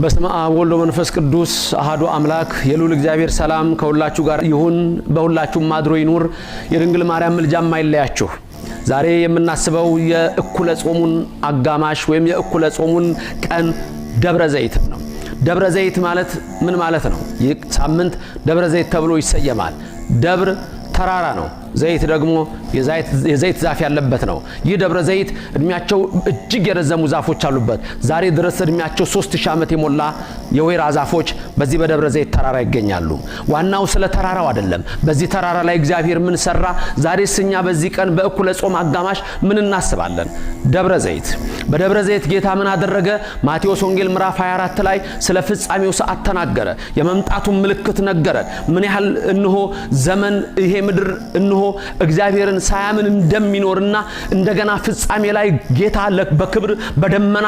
በስመ አብ ወወልድ ወመንፈስ ቅዱስ አሐዱ አምላክ የልዑል እግዚአብሔር ሰላም ከሁላችሁ ጋር ይሁን። በሁላችሁም አድሮ ይኑር። የድንግል ማርያም ምልጃም አይለያችሁ። ዛሬ የምናስበው የእኩለ ጾሙን አጋማሽ ወይም የእኩለ ጾሙን ቀን ደብረ ዘይት ነው። ደብረ ዘይት ማለት ምን ማለት ነው? ይህ ሳምንት ደብረ ዘይት ተብሎ ይሰየማል። ደብር ተራራ ነው። ዘይት ደግሞ የዘይት ዛፍ ያለበት ነው። ይህ ደብረ ዘይት እድሜያቸው እጅግ የረዘሙ ዛፎች አሉበት። ዛሬ ድረስ እድሜያቸው 3000 ዓመት የሞላ የወይራ ዛፎች በዚህ በደብረ ዘይት ተራራ ይገኛሉ። ዋናው ስለ ተራራው አይደለም። በዚህ ተራራ ላይ እግዚአብሔር ምን ሰራ? ዛሬስ እኛ በዚህ ቀን በእኩለ ጾም አጋማሽ ምን እናስባለን? ደብረ ዘይት። በደብረ ዘይት ጌታ ምን አደረገ? ማቴዎስ ወንጌል ምዕራፍ 24 ላይ ስለ ፍጻሜው ሰዓት ተናገረ። የመምጣቱን ምልክት ነገረ። ምን ያህል እንሆ ዘመን ይሄ ምድር እንሆ እግዚአብሔርን ሳያምን እንደሚኖርና እንደገና ፍጻሜ ላይ ጌታ በክብር በደመና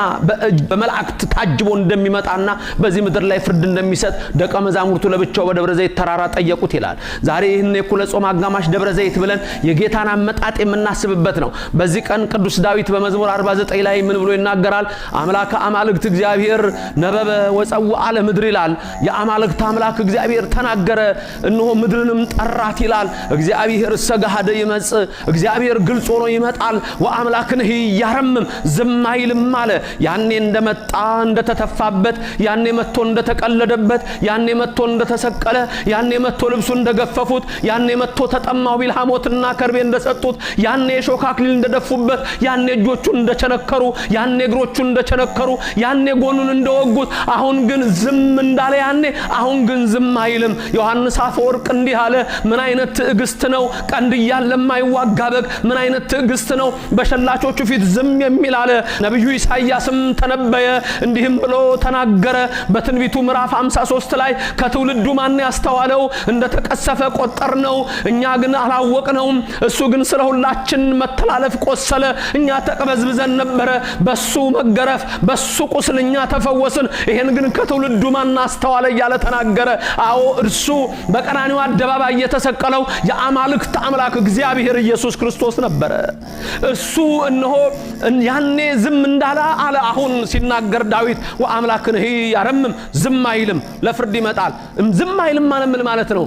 በመላእክት ታጅቦ እንደሚመጣና በዚህ ምድር ላይ ፍርድ እንደሚሰጥ ደቀ መዛሙርቱ ለብቻው በደብረ ዘይት ተራራ ጠየቁት ይላል። ዛሬ ይህን የእኩለ ጾም አጋማሽ ደብረ ዘይት ብለን የጌታን አመጣጥ የምናስብበት ነው። በዚህ ቀን ቅዱስ ዳዊት በመዝሙር 49 ላይ ምን ብሎ ይናገራል? አምላከ አማልክት እግዚአብሔር ነበበ ወጸውአ ለምድር ይላል። የአማልክት አምላክ እግዚአብሔር ተናገረ፣ እነሆ ምድርንም ጠራት ይላል። እግዚአብሔር ሰጋሃደ ይመጽ፣ እግዚአብሔር ግልጽ ሆኖ ይመጣል። ወአምላክንህ ያረምም ዝም አይልም አለ። ያኔ እንደመጣ እንደተተፋበት፣ ያኔ መጥቶ እንደተቀለደበት፣ ያኔ መጥቶ እንደተሰቀለ፣ ያኔ መጥቶ ልብሱ እንደገፈፉት፣ ያኔ መጥቶ ተጠማው ቢል ሐሞትና ከርቤ እንደሰጡት፣ ያኔ ሾህ አክሊል እንደደፉበት፣ ያኔ እጆቹን እንደቸነከሩ፣ ያኔ እግሮቹን እንደቸነከሩ፣ ያኔ ጎኑን እንደወጉት፣ አሁን ግን ዝም እንዳለ ያኔ አሁን ግን ዝም አይልም። ዮሐንስ አፈወርቅ እንዲህ አለ። ምን አይነት ትዕግስት ነው! ቀንድ እያለ የማይዋጋ በግ ምን አይነት ትዕግስት ነው! በሸላቾቹ ፊት ዝም የሚል አለ። ነብዩ ኢሳይያስም ተነበየ፣ እንዲህም ብሎ ተናገረ በትንቢቱ ምዕራፍ 53 ላይ ከትውልዱ ማን ያስተዋለው? እንደተቀሰፈ ቆጠርነው፣ እኛ ግን አላወቅነውም። እሱ ግን ስለ ሁላችን መተላለፍ ቆሰለ፣ እኛ ተቀበዝብዘን ነበረ። በሱ መገረፍ በሱ ቁስል እኛ ተፈወስን። ይሄን ግን ከትውልዱ ማን አስተዋለ እያለ ተናገረ። አዎ እርሱ በቀራንዮ አደባባይ የተሰቀለው የአማልክት አምላክ እግዚአብሔር ኢየሱስ ክርስቶስ ነበረ። እሱ እነሆ ያኔ ዝም እንዳለ አለ። አሁን ሲናገር ዳዊት ወአምላክንህ ያረምም ዝም አይልም፣ ለፍርድ ይመጣል። ዝም አይልም ማለት ነው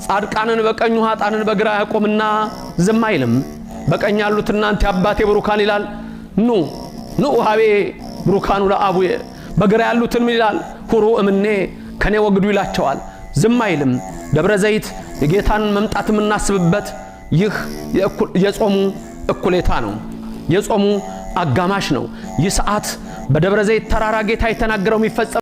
ጻድቃንን በቀኙ ኃጥአንን በግራ ያቆምና ዝም አይልም። በቀኝ ያሉት እናንተ አባቴ ብሩካን ይላል። ኑ ሀቤ ብሩካኑ ለአቡዬ። በግራ ያሉትን ምን ይላል? ሁሩ እምኔ ከኔ ወግዱ ይላቸዋል። ዝም አይልም። ደብረ ዘይት የጌታን መምጣት የምናስብበት ይህ የጾሙ እኩሌታ ነው። የጾሙ አጋማሽ ነው። ይህ ሰዓት በደብረ ዘይት ተራራ ጌታ የተናገረው የሚፈጸም